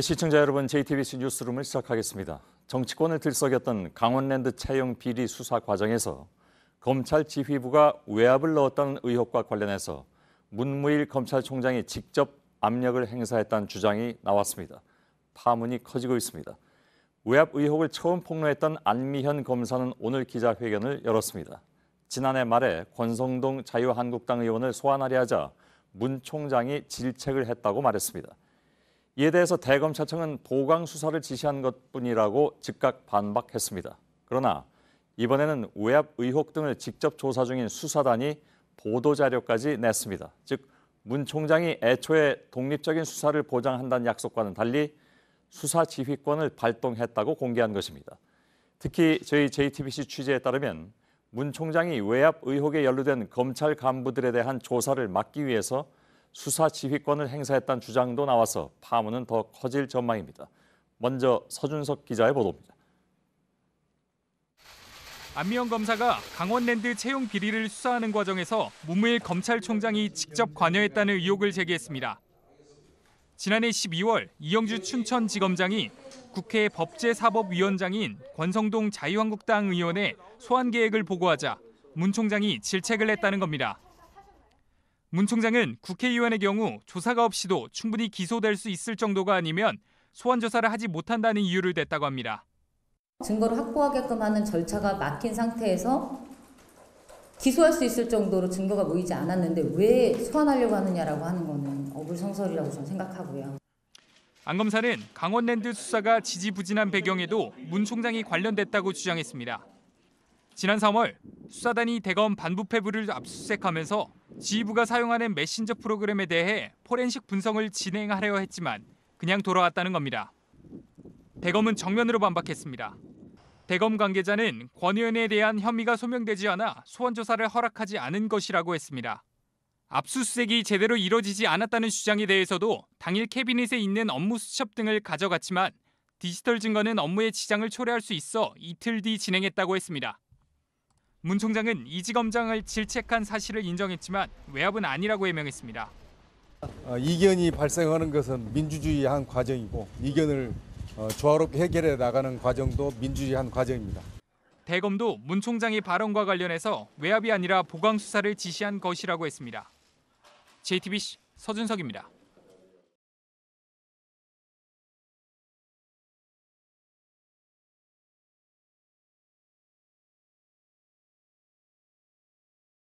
시청자 여러분, JTBC 뉴스룸을 시작하겠습니다. 정치권을 들썩였던 강원랜드 채용 비리 수사 과정에서 검찰 지휘부가 외압을 넣었다는 의혹과 관련해서 문무일 검찰총장이 직접 압력을 행사했다는 주장이 나왔습니다. 파문이 커지고 있습니다. 외압 의혹을 처음 폭로했던 안미현 검사는 오늘 기자회견을 열었습니다. 지난해 말에 권성동 자유한국당 의원을 소환하려 하자 문 총장이 질책을 했다고 말했습니다. 이에 대해서 대검찰청은 보강 수사를 지시한 것뿐이라고 즉각 반박했습니다. 그러나 이번에는 외압 의혹 등을 직접 조사 중인 수사단이 보도자료까지 냈습니다. 즉, 문 총장이 애초에 독립적인 수사를 보장한다는 약속과는 달리 수사 지휘권을 발동했다고 공개한 것입니다. 특히 저희 JTBC 취재에 따르면 문 총장이 외압 의혹에 연루된 검찰 간부들에 대한 조사를 막기 위해서 수사 지휘권을 행사했다는 주장도 나와서 파문은 더 커질 전망입니다. 먼저 서준석 기자의 보도입니다. 안미현 검사가 강원랜드 채용 비리를 수사하는 과정에서 문무일 검찰총장이 직접 관여했다는 의혹을 제기했습니다. 지난해 12월 이영주 춘천지검장이 국회 법제사법위원장인 권성동 자유한국당 의원의 소환 계획을 보고하자 문 총장이 질책을 했다는 겁니다. 문 총장은 국회의원의 경우 조사가 없이도 충분히 기소될 수 있을 정도가 아니면 소환 조사를 하지 못한다는 이유를 댔다고 합니다. 증거를 확보하게끔 하는 절차가 막힌 상태에서 기소할 수 있을 정도로 증거가 모이지 않았는데 왜 소환하려고 하느냐라고 하는 거는 어불성설이라고 저는 생각하고요. 안 검사는 강원랜드 수사가 지지부진한 배경에도 문 총장이 관련됐다고 주장했습니다. 지난 3월 수사단이 대검 반부패부를 압수수색하면서 지휘부가 사용하는 메신저 프로그램에 대해 포렌식 분석을 진행하려 했지만 그냥 돌아왔다는 겁니다. 대검은 정면으로 반박했습니다. 대검 관계자는 권 의원에 대한 혐의가 소명되지 않아 소환 조사를 허락하지 않은 것이라고 했습니다. 압수수색이 제대로 이뤄지지 않았다는 주장에 대해서도 당일 캐비닛에 있는 업무 수첩 등을 가져갔지만 디지털 증거는 업무에 지장을 초래할 수 있어 이틀 뒤 진행했다고 했습니다. 문 총장은 이지검장을 질책한 사실을 인정했지만 외압은 아니라고 해명했습니다. 이견이 발생하는 것은 민주주의의 한 과정이고 이견을 조화롭게 해결해 나가는 과정도 민주주의의 한 과정입니다. 대검도 문 총장의 발언과 관련해서 외압이 아니라 보강 수사를 지시한 것이라고 했습니다. JTBC 서준석입니다.